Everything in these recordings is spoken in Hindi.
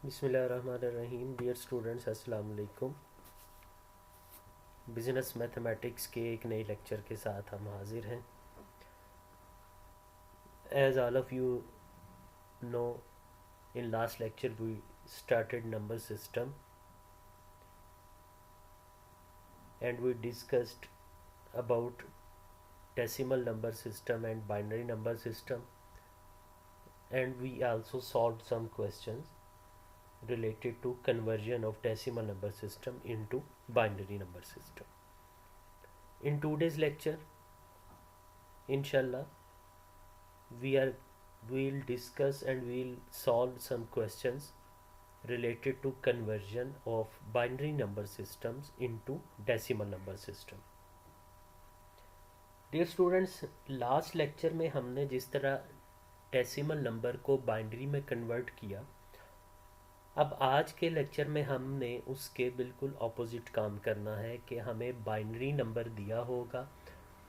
बिस्मिल्लाहिर्रहमानिर्रहीम। डियर स्टूडेंट्स, अस्सलाम वालेकुम। बिज़नेस मैथमेटिक्स के एक नए लेक्चर के साथ हम हाजिर हैं। As all of you know, in last lecture we started number system and we discussed about decimal number system and binary number system, and we also solved some questions related to conversion of decimal number system into binary number system. In today's lecture, inshallah, we will discuss and we'll solve some questions related to conversion of binary number systems into decimal number system. Dear students, last lecture में हमने जिस तरह डेसिमल नंबर को बाइनरी में कन्वर्ट किया, अब आज के लेक्चर में हमने उसके बिल्कुल ऑपोजिट काम करना है कि हमें बाइनरी नंबर दिया होगा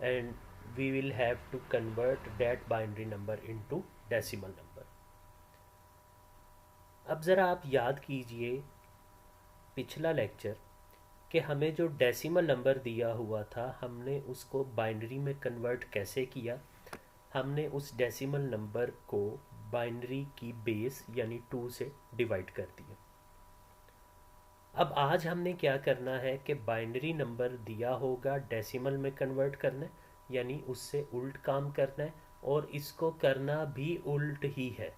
and we will have to convert that binary number into decimal number. अब ज़रा आप याद कीजिए पिछला लेक्चर कि हमें जो डेसिमल नंबर दिया हुआ था हमने उसको बाइनरी में कन्वर्ट कैसे किया। हमने उस डेसिमल नंबर को बाइनरी की बेस यानी 2 से डिवाइड कर दिया। अब आज हमने क्या करना है कि बाइनरी नंबर दिया होगा डेसिमल में कन्वर्ट करना है, यानी उससे उल्ट काम करना है, और इसको करना भी उल्ट ही है।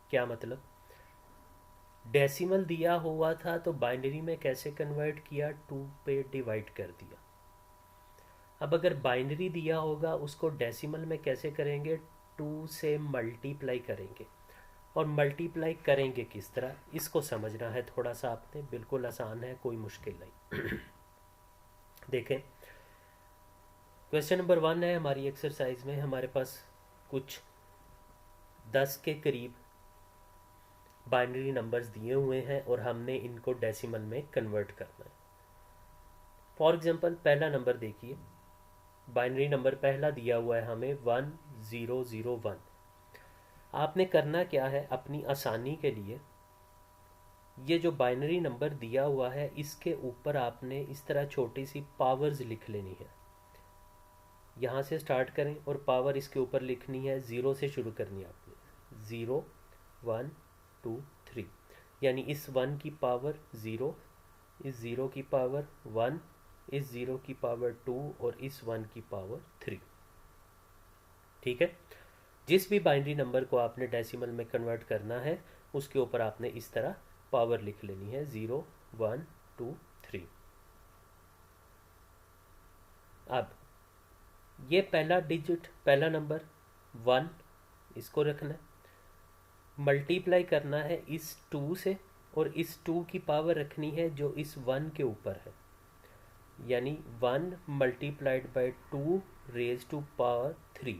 क्या मतलब? डेसिमल दिया हुआ था तो बाइनरी में कैसे कन्वर्ट किया? 2 पे डिवाइड कर दिया। अब अगर बाइनरी दिया होगा उसको डेसिमल में कैसे करेंगे? 2 से मल्टीप्लाई करेंगे। और मल्टीप्लाई करेंगे किस तरह, इसको समझना है थोड़ा सा आपने। बिल्कुल आसान है, कोई मुश्किल नहीं। देखें, क्वेश्चन नंबर 1 है हमारी एक्सरसाइज में। हमारे पास कुछ 10 के करीब बाइनरी नंबर्स दिए हुए हैं और हमने इनको डेसिमल में कन्वर्ट करना है। फॉर एग्जांपल पहला नंबर देखिए, बाइनरी नंबर पहला दिया हुआ है हमें 1001। आपने करना क्या है, अपनी आसानी के लिए ये जो बाइनरी नंबर दिया हुआ है इसके ऊपर आपने इस तरह छोटी सी पावर्स लिख लेनी है। यहाँ से स्टार्ट करें और पावर इसके ऊपर लिखनी है, 0 से शुरू करनी है आपने। 0 1 2 3, यानी इस 1 की पावर 0, इस 0 की पावर 1, इस 0 की पावर 2 और इस 1 की पावर 3। ठीक है, जिस भी बाइनरी नंबर को आपने डेसिमल में कन्वर्ट करना है उसके ऊपर आपने इस तरह पावर लिख लेनी है, 0 1 2 3। अब ये पहला डिजिट, पहला नंबर 1, इसको रखना है, मल्टीप्लाई करना है इस 2 से, और इस 2 की पावर रखनी है जो इस 1 के ऊपर है, यानी 1 multiplied by 2 raise to power 3।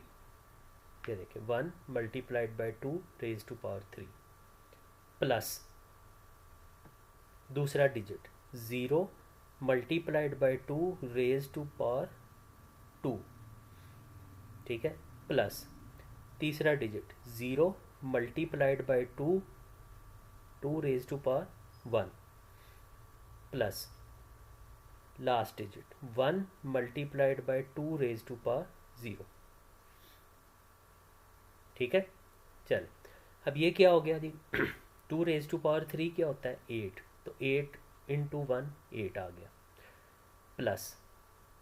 ये देखिए, 1 multiplied by 2 raise to power 3 plus दूसरा digit 0 multiplied by 2 raise to power 2। ठीक है, प्लस तीसरा digit 0 multiplied by 2 2 raise to power 1 plus last digit 1 multiplied by 2 raise to power 0। ठीक है, चल अब ये क्या हो गया जी? 2 रेज टू पावर 3 क्या होता है? 8, तो 8 इंटू 1 8 आ गया, प्लस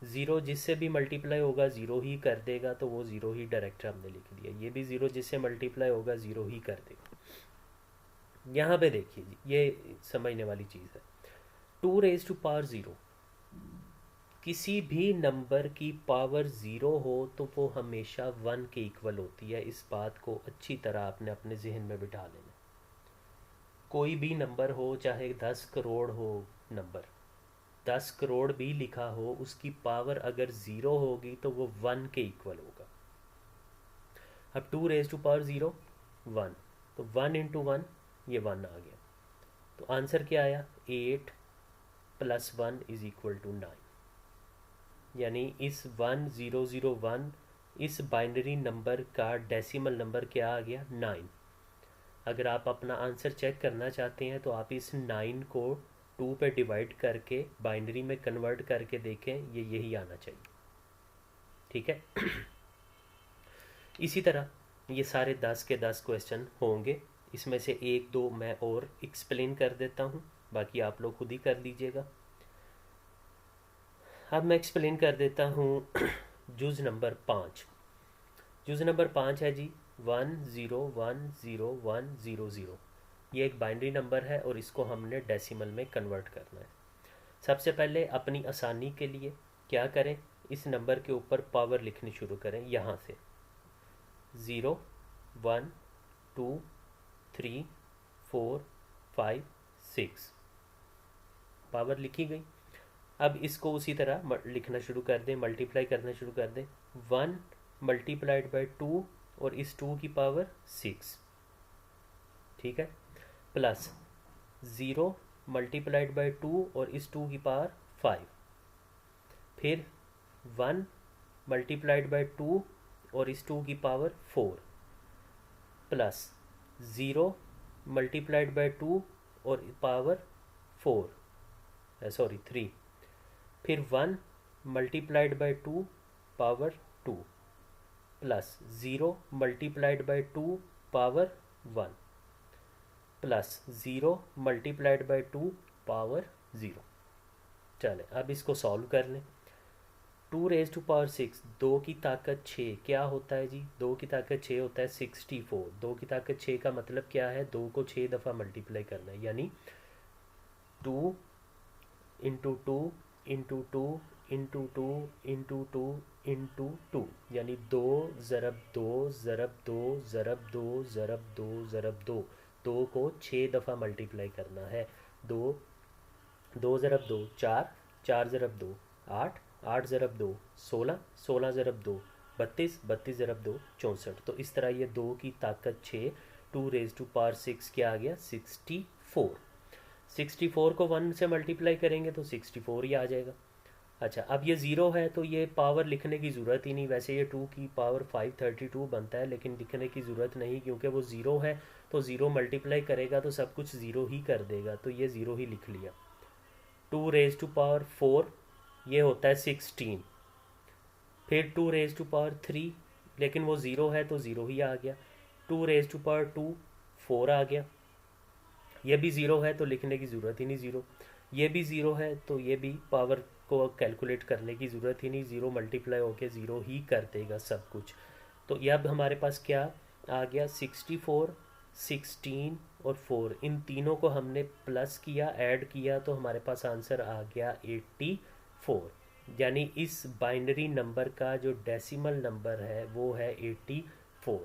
0 जिससे भी मल्टीप्लाई होगा 0 ही कर देगा, तो वो 0 ही डायरेक्ट हमने लिख दिया। ये भी 0 जिससे मल्टीप्लाई होगा 0 ही कर देगा। यहाँ पे देखिए जी, ये समझने वाली चीज़ है। 2 रेज टू पावर 0, किसी भी नंबर की पावर 0 हो तो वो हमेशा 1 के इक्वल होती है। इस बात को अच्छी तरह आपने अपने जहन में बिठा लेना। कोई भी नंबर हो, चाहे 10 करोड़ हो नंबर, 10 करोड़ भी लिखा हो, उसकी पावर अगर 0 होगी तो वो 1 के इक्वल होगा। अब 2 रेज टू पावर 0 1, तो 1 इंटू 1 ये 1 आ गया। तो आंसर क्या आया? 8 प्लस 1 इज इक्वल टू 9। यानी इस 1001 इस बाइनरी नंबर का डेसिमल नंबर क्या आ गया? 9। अगर आप अपना आंसर चेक करना चाहते हैं तो आप इस 9 को 2 पे डिवाइड करके बाइनरी में कन्वर्ट करके देखें, ये यही आना चाहिए। ठीक है। इसी तरह ये सारे 10 के 10 क्वेश्चन होंगे। इसमें से एक दो मैं और एक्सप्लेन कर देता हूँ, बाकी आप लोग खुद ही कर लीजिएगा। अब मैं एक्सप्लेन कर देता हूँ जुज़ नंबर 5। जुज़ नंबर 5 है जी 10100100। ये एक बाइनरी नंबर है और इसको हमने डेसिमल में कन्वर्ट करना है। सबसे पहले अपनी आसानी के लिए क्या करें, इस नंबर के ऊपर पावर लिखनी शुरू करें। यहाँ से 0 1 2 3 4 5 6 पावर लिखी गई। अब इसको उसी तरह लिखना शुरू कर दें, मल्टीप्लाई करना शुरू कर दें। 1 मल्टीप्लाइड बाई 2 और इस 2 की पावर 6, ठीक है, प्लस 0 मल्टीप्लाइड बाई 2 और इस 2 की पावर 5, फिर 1 मल्टीप्लाइड बाई 2 और इस 2 की पावर 4, प्लस 0 मल्टीप्लाइड बाई 2 और पावर 3, फिर 1 multiplied by 2 power 2, plus 0 multiplied by 2 power 1, plus 0 multiplied by 2 power 0। चले अब इसको सॉल्व कर लें। 2 रेज टू पावर 6, 2 की ताकत 6 क्या होता है जी? 2 की ताकत 6 होता है 64। 2 की ताकत 6 का मतलब क्या है? 2 को 6 दफ़ा मल्टीप्लाई करना है, यानी 2 into 2 into 2 into 2 into 2 into 2, यानी 2 ज़रब 2 ज़रब 2 ज़रब 2 ज़रब 2 ज़रब 2। 2 को 6 दफ़ा मल्टीप्लाई करना है। 2 2 ज़रब 2 4, 4 ज़रब 2 8, 8 ज़रब 2 16, 16 ज़रब 2 32, 32 ज़रब 2 64। तो इस तरह ये 2 की ताकत 6, 2 रेज टू पावर 6 क्या आ गया? 64। 64 को 1 से मल्टीप्लाई करेंगे तो 64 ही आ जाएगा। अच्छा, अब ये ज़ीरो है तो ये पावर लिखने की ज़रूरत ही नहीं। वैसे ये 2 की पावर 532 बनता है, लेकिन लिखने की ज़रूरत नहीं क्योंकि वो ज़ीरो है। तो ज़ीरो मल्टीप्लाई करेगा तो सब कुछ ज़ीरो ही कर देगा, तो ये ज़ीरो ही लिख लिया। 2 रेज टू पावर 4 ये होता है 16, फिर 2 रेज टू पावर 3, लेकिन वो ज़ीरो है तो ज़ीरो ही आ गया। 2 रेज टू पावर 2 4 आ गया, ये भी ज़ीरो है तो लिखने की ज़रूरत ही नहीं ज़ीरो। ये भी ज़ीरो है तो ये भी पावर को कैलकुलेट करने की ज़रूरत ही नहीं, ज़ीरो मल्टीप्लाई होकर ज़ीरो ही कर देगा सब कुछ। तो ये अब हमारे पास क्या आ गया? 64, 16 और 4, इन तीनों को हमने प्लस किया, ऐड किया, तो हमारे पास आंसर आ गया 84। यानी इस बाइनरी नंबर का जो डेसिमल नंबर है वो है 84।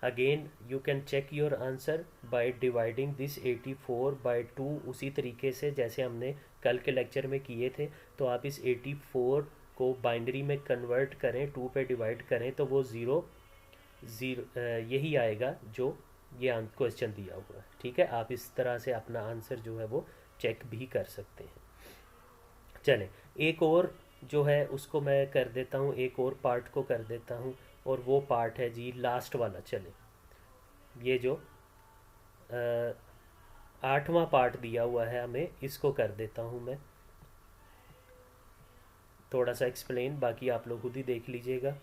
Again you can check your answer by dividing this 84 by 2, उसी तरीके से जैसे हमने कल के लेक्चर में किए थे। तो आप इस 84 को बाइनरी में कन्वर्ट करें, 2 पे डिवाइड करें तो वो ज़ीरो यही आएगा जो ये क्वेश्चन दिया हुआ है। ठीक है, आप इस तरह से अपना आंसर जो है वो चेक भी कर सकते हैं। चलें, एक और जो है उसको मैं कर देता हूँ, एक और पार्ट को कर देता हूँ, और वो पार्ट है जी लास्ट वाला। चलें, ये जो 8वां पार्ट दिया हुआ है हमें, इसको कर देता हूँ मैं थोड़ा सा एक्सप्लेन, बाकी आप लोग खुद ही देख लीजिएगा।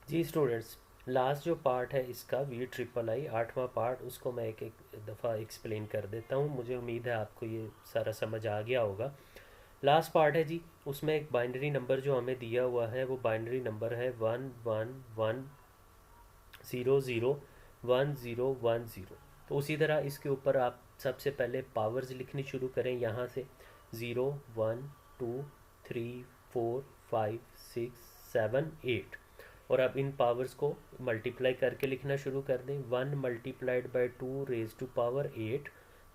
जी स्टूडेंट्स, लास्ट जो पार्ट है इसका VIII 8वां पार्ट, उसको मैं एक एक दफ़ा एक्सप्लेन कर देता हूँ। मुझे उम्मीद है आपको ये सारा समझ आ गया होगा। लास्ट पार्ट है जी, उसमें एक बाइनरी नंबर जो हमें दिया हुआ है वो बाइनरी नंबर है 111001010। तो उसी तरह इसके ऊपर आप सबसे पहले पावर्स लिखनी शुरू करें। यहाँ से 0 1 2 3 4 5 6 7 8, और अब इन पावर्स को मल्टीप्लाई करके लिखना शुरू कर दें। 1 multiplied by 2 raise to power 8,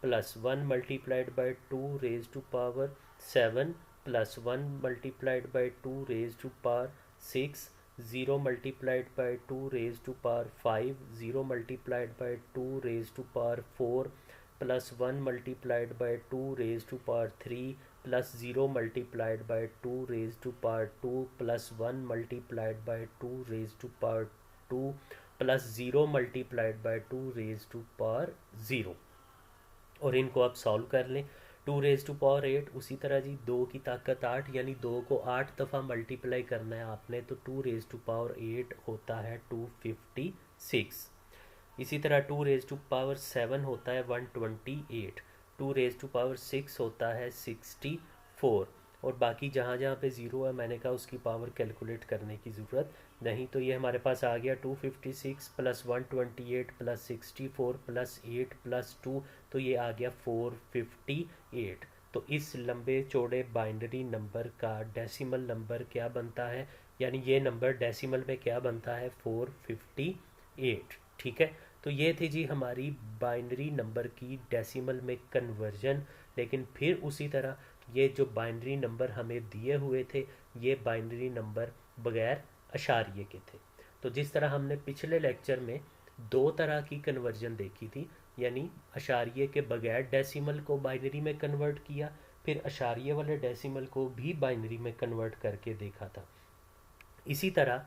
plus 1 multiplied by 2 raise to power 7, plus 1 multiplied by 2 raise to power 6, 0 multiplied by 2 raise to power 5, 0 multiplied by 2 raise to power 4, plus 1 multiplied by 2 raise to power 3, plus 0 multiplied by 2 raise to power 2, plus 1 multiplied by 2 raise to power 2, plus 0 multiplied by 2 raise to power 0। और इनको आप सॉल्व कर लें। 2 रेज टू पावर 8, उसी तरह जी 2 की ताकत 8, यानी 2 को 8 दफ़ा मल्टीप्लाई करना है आपने, तो 2 रेज टू पावर 8 होता है 256। इसी तरह 2 रेज टू पावर 7 होता है 128। 2 रेज टू पावर 6 होता है 64। और बाकी जहाँ जहाँ पे ज़ीरो है मैंने कहा उसकी पावर कैलकुलेट करने की ज़रूरत नहीं। तो ये हमारे पास आ गया 256 प्लस 128 प्लस 64 प्लस 8 प्लस 2, तो ये आ गया 458। तो इस लंबे चौड़े बाइनरी नंबर का डेसिमल नंबर क्या बनता है, यानी ये नंबर डेसिमल में क्या बनता है, 458। ठीक है, तो ये थी जी हमारी बाइनरी नंबर की डेसिमल में कन्वर्जन। लेकिन फिर उसी तरह ये जो बाइनरी नंबर हमें दिए हुए थे, ये बाइनरी नंबर बगैर अशारिये के थे। तो जिस तरह हमने पिछले लेक्चर में दो तरह की कन्वर्जन देखी थी, यानी अशारिये के बगैर डेसिमल को बाइनरी में कन्वर्ट किया, फिर अशारिये वाले डेसिमल को भी बाइनरी में कन्वर्ट करके देखा था। इसी तरह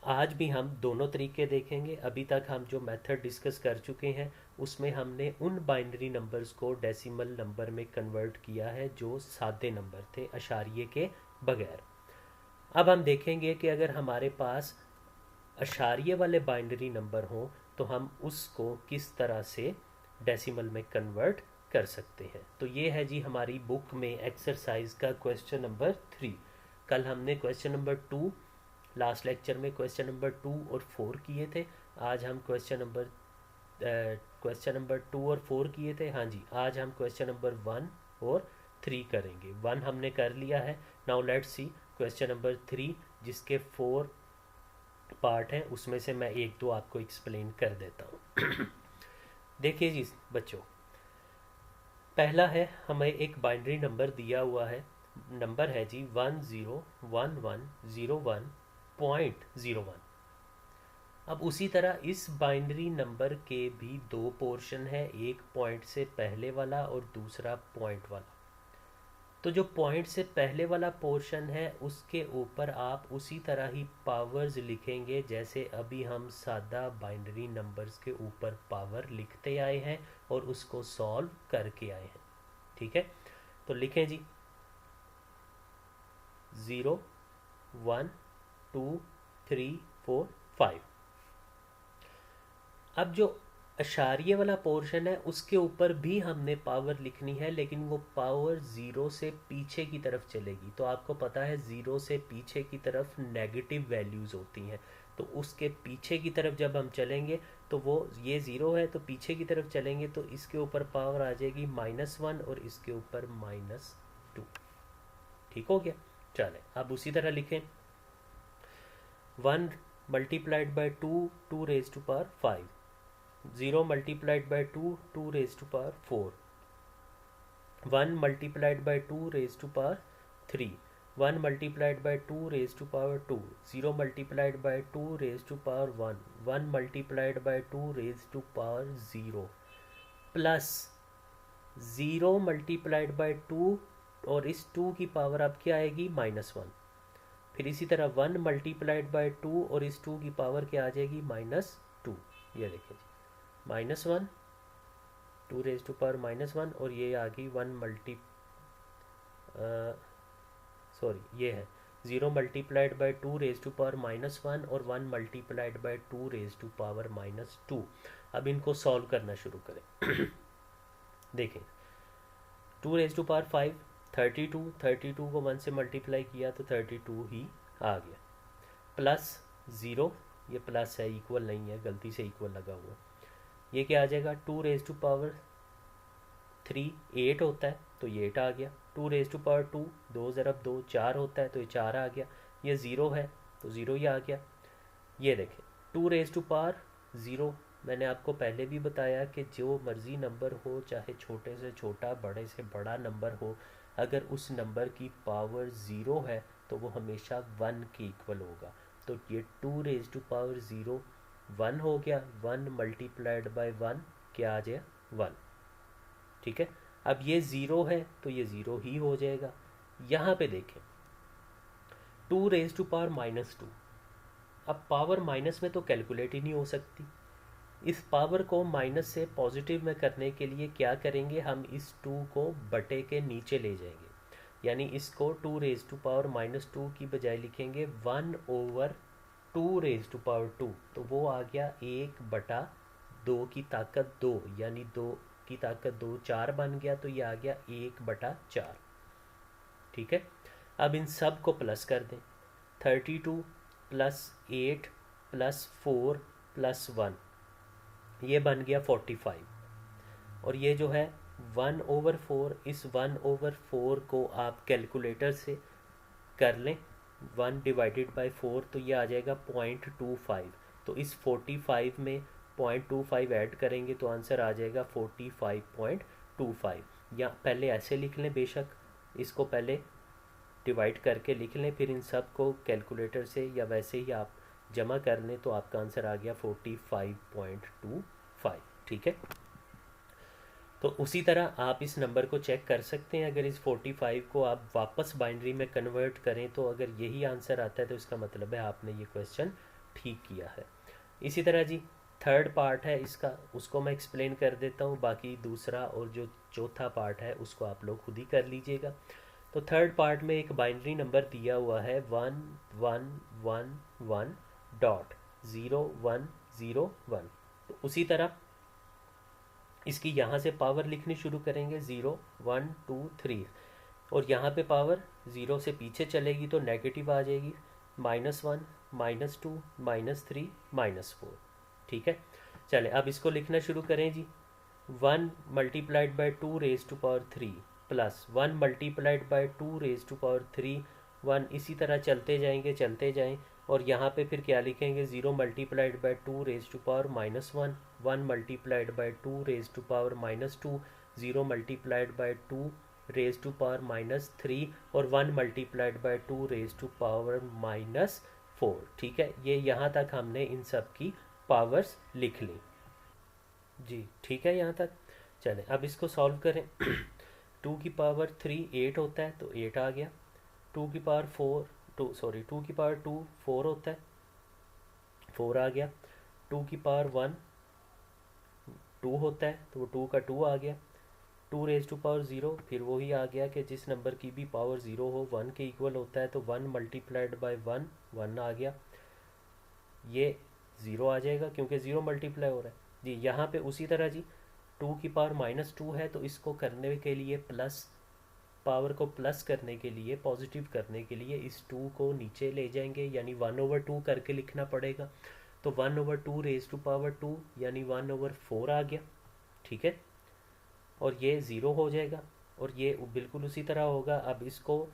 आज भी हम दोनों तरीके देखेंगे। अभी तक हम जो मेथड डिस्कस कर चुके हैं उसमें हमने उन बाइनरी नंबर्स को डेसिमल नंबर में कन्वर्ट किया है जो सादे नंबर थे, अशारिये के बगैर। अब हम देखेंगे कि अगर हमारे पास अशारिये वाले बाइनरी नंबर हों तो हम उसको किस तरह से डेसिमल में कन्वर्ट कर सकते हैं। तो ये है जी हमारी बुक में एक्सरसाइज का क्वेश्चन नंबर 3। कल हमने क्वेश्चन नंबर 2, लास्ट लेक्चर में क्वेश्चन नंबर 2 और 4 किए थे। आज हम क्वेश्चन नंबर 2 और 4 किए थे। हाँ जी, आज हम क्वेश्चन नंबर 1 और 3 करेंगे। 1 हमने कर लिया है। Now let's see question number 3, जिसके 4 पार्ट हैं, उसमें से मैं एक दो आपको एक्सप्लेन कर देता हूँ। देखिए जी बच्चों, पहला है हमें एक बाइनरी नंबर दिया हुआ है। नंबर है जी 101101.01। अब उसी तरह इस बाइनरी नंबर के भी दो पोर्शन है, एक पॉइंट से पहले वाला और दूसरा पॉइंट वाला। तो जो पॉइंट से पहले वाला पोर्शन है उसके ऊपर आप उसी तरह ही पावर्स लिखेंगे जैसे अभी हम सादा बाइनरी नंबर्स के ऊपर पावर लिखते आए हैं और उसको सॉल्व करके आए हैं। ठीक है, तो लिखें जी 0 1 2 3 4 5। अब जो अशारिये वाला पोर्शन है उसके ऊपर भी हमने पावर लिखनी है, लेकिन वो पावर ज़ीरो से पीछे की तरफ चलेगी। तो आपको पता है ज़ीरो से पीछे की तरफ नेगेटिव वैल्यूज़ होती हैं। तो उसके पीछे की तरफ जब हम चलेंगे तो वो ये ज़ीरो है, तो पीछे की तरफ चलेंगे तो इसके ऊपर पावर आ जाएगी -1 और इसके ऊपर -2। ठीक हो गया। चलें अब उसी तरह लिखें 1 multiplied by 2, 2 raise to power 5। 0 multiplied by 2, 2 raise to power 4। 1 multiplied by 2 raise to power 3। 1 multiplied by 2 raise to power 2। 0 multiplied by 2 raise to power 1। 1 multiplied by 2 raise to power 0 plus 0 multiplied by 2, और इस 2 की पावर अब क्या आएगी, -1। फिर इसी तरह 1 मल्टीप्लाइड बाई 2 और इस 2 की पावर क्या आ जाएगी, -2। ये देखें जी -1, 2 रेज टू पावर -1, और ये आ गई 1 ये है 0 multiplied by 2 raise to power -1 और 1 multiplied by 2 raise to power -2। अब इनको सॉल्व करना शुरू करें। देखें 2 रेज टू पावर 5 32 को 1 से मल्टीप्लाई किया तो 32 ही आ गया, प्लस 0, ये प्लस है इक्वल नहीं है, गलती से इक्वल लगा हुआ। ये क्या आ जाएगा, 2 रेज टू पावर 3 8 होता है तो ये 8 आ गया। 2 रेज टू पावर 2, 2 ज़रब 2 4 होता है तो ये 4 आ गया। ये 0 है तो 0 ही आ गया। ये देखें 2 रेज टू पावर 0, मैंने आपको पहले भी बताया कि जो मर्ज़ी नंबर हो, चाहे छोटे से छोटा बड़े से बड़ा नंबर हो, अगर उस नंबर की पावर 0 है तो वो हमेशा 1 के इक्वल होगा। तो ये 2 रेज टू पावर 0 1 हो गया, 1 मल्टीप्लाइड बाई 1 क्या आ जाए, 1। ठीक है, अब ये 0 है तो ये 0 ही हो जाएगा। यहाँ पे देखें 2 रेज टू पावर -2, अब पावर माइनस में तो कैलकुलेट ही नहीं हो सकती। इस पावर को माइनस से पॉजिटिव में करने के लिए क्या करेंगे, हम इस 2 को बटे के नीचे ले जाएंगे, यानी इसको 2 raised to power -2 की बजाय लिखेंगे 1/2 raised to power 2। तो वो आ गया 1/2 की ताकत 2, यानी 2 की ताकत 2 4 बन गया, तो ये आ गया 1/4। ठीक है, अब इन सब को प्लस कर दें। 32 + 8 + 4 + 1, ये बन गया 45। और ये जो है 1/4, इस 1/4 को आप कैलकुलेटर से कर लें 1/4, तो ये आ जाएगा 0.25। तो इस 45 में 0.25 ऐड करेंगे तो आंसर आ जाएगा 45.25। या पहले ऐसे लिख लें, बेशक इसको पहले डिवाइड करके लिख लें, फिर इन सब को कैलकुलेटर से या वैसे ही आप जमा कर लें तो आपका आंसर आ गया 45.25। ठीक है, तो उसी तरह आप इस नंबर को चेक कर सकते हैं। अगर इस 45 को आप वापस बाइनरी में कन्वर्ट करें तो अगर यही आंसर आता है तो इसका मतलब है आपने ये क्वेश्चन ठीक किया है। इसी तरह जी थर्ड पार्ट है इसका, उसको मैं एक्सप्लेन कर देता हूँ, बाकी दूसरा और जो चौथा पार्ट है उसको आप लोग खुद ही कर लीजिएगा। तो थर्ड पार्ट में एक बाइनरी नंबर दिया हुआ है 1111.0101। तो उसी तरह इसकी यहाँ से पावर लिखनी शुरू करेंगे 0 1 2 3, और यहाँ पे पावर 0 से पीछे चलेगी तो नेगेटिव आ जाएगी, -1 -2 -3 -4। ठीक है, चले अब इसको लिखना शुरू करें जी। 1 × 2 raised to power 3 plus 1 × 2 raised to power 3 1, इसी तरह चलते जाएंगे चलते जाएं। और यहाँ पे फिर क्या लिखेंगे 0 × 2 raised to power -1, 1 × 2 raised to power -2, 0 × 2 raised to power -3 और 1 × 2 raised to power -4। ठीक है, ये यहाँ तक हमने इन सब की पावर्स लिख ली जी। ठीक है यहाँ तक, चलें अब इसको सॉल्व करें। 2 की पावर 3 8 होता है तो 8 आ गया। 2 की पावर 2 4 होता है, 4 आ गया। 2 की पावर 1 2 होता है तो वो 2 का 2 आ गया। 2 raised to power 0, फिर वही आ गया कि जिस नंबर की भी पावर 0 हो 1 के इक्वल होता है, तो 1 × 1 1 आ गया, ये 0 आ जाएगा क्योंकि 0 मल्टीप्लाई हो रहा है जी। यहाँ पे उसी तरह जी 2 की पावर -2 है तो इसको करने के लिए प्लस, पावर को प्लस करने के लिए पॉजिटिव करने के लिए इस 2 को नीचे ले जाएंगे, यानी 1/2 करके लिखना पड़ेगा। तो 1/2 raised to power 2 यानी 1/4 आ गया। ठीक है, और ये 0 हो जाएगा और ये बिल्कुल उसी तरह होगा। अब इसको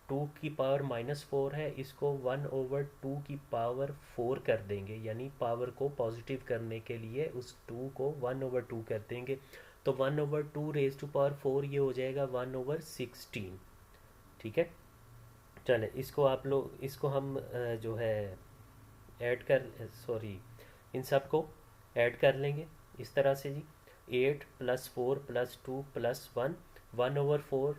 2 की पावर -4 है, इसको 1/2 की पावर 4 कर देंगे, यानी पावर को पॉजिटिव करने के लिए उस 2 को 1/2 कर देंगे। तो 1/2 raised to power 4 ये हो जाएगा 1/16। ठीक है, चले इसको आप लोग इसको हम जो है ऐड कर इन सब को ऐड कर लेंगे इस तरह से जी। 8 + 4 + 2 + 1, 1/4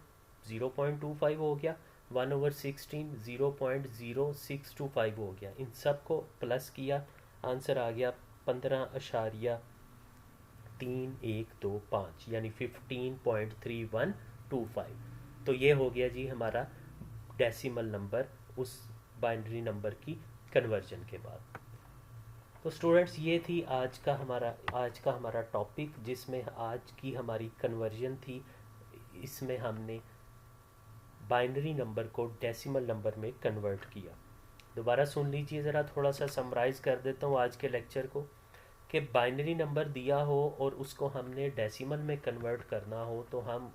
0.25 हो गया, 1/16 0.0625 हो गया। इन सब को प्लस किया, आंसर आ गया 15.312 यानी 15.3125। तो ये हो गया जी हमारा डेसिमल नंबर उस बाइनरी नंबर की कन्वर्जन के बाद। तो स्टूडेंट्स ये थी आज का हमारा टॉपिक, जिसमें आज की हमारी कन्वर्जन थी। इसमें हमने बाइनरी नंबर को डेसिमल नंबर में कन्वर्ट किया। दोबारा सुन लीजिए ज़रा, थोड़ा सा समराइज़ कर देता हूँ आज के लेक्चर को, कि बाइनरी नंबर दिया हो और उसको हमने डेसिमल में कन्वर्ट करना हो तो हम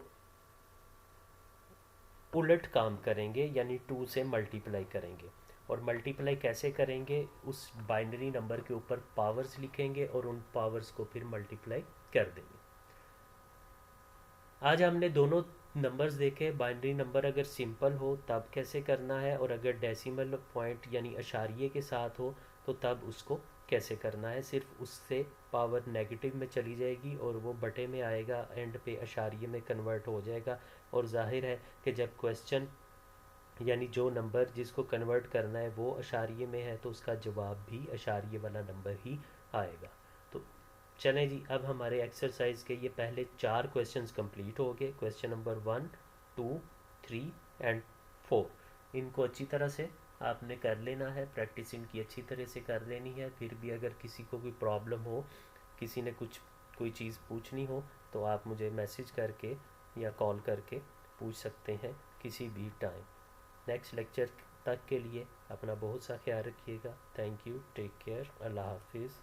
उलट काम करेंगे, यानी 2 से मल्टीप्लाई करेंगे। और मल्टीप्लाई कैसे करेंगे, उस बाइनरी नंबर के ऊपर पावर्स लिखेंगे और उन पावर्स को फिर मल्टीप्लाई कर देंगे। आज हमने दोनों नंबर्स देखे, बाइनरी नंबर अगर सिंपल हो तब कैसे करना है, और अगर डेसिमल पॉइंट यानी अशारिये के साथ हो तो तब उसको कैसे करना है। सिर्फ उससे पावर नेगेटिव में चली जाएगी और वो बटे में आएगा, एंड पे अशारिये में कन्वर्ट हो जाएगा। और जाहिर है कि जब क्वेश्चन यानी जो नंबर जिसको कन्वर्ट करना है वो अशारिये में है तो उसका जवाब भी अशारिये वाला नंबर ही आएगा। तो चलें जी, अब हमारे एक्सरसाइज के ये पहले 4 क्वेश्चंस कंप्लीट हो गए। Question number 1, 2, 3 and 4। इनको अच्छी तरह से आपने कर लेना है, प्रैक्टिस इनकी अच्छी तरह से कर लेनी है। फिर भी अगर किसी को कोई प्रॉब्लम हो, किसी ने कोई चीज़ पूछनी हो, तो आप मुझे मैसेज करके या कॉल करके पूछ सकते हैं किसी भी टाइम। नेक्स्ट लेक्चर तक के लिए अपना बहुत सा ख्याल रखिएगा। थैंक यू, टेक केयर, अल्लाह हाफिज़।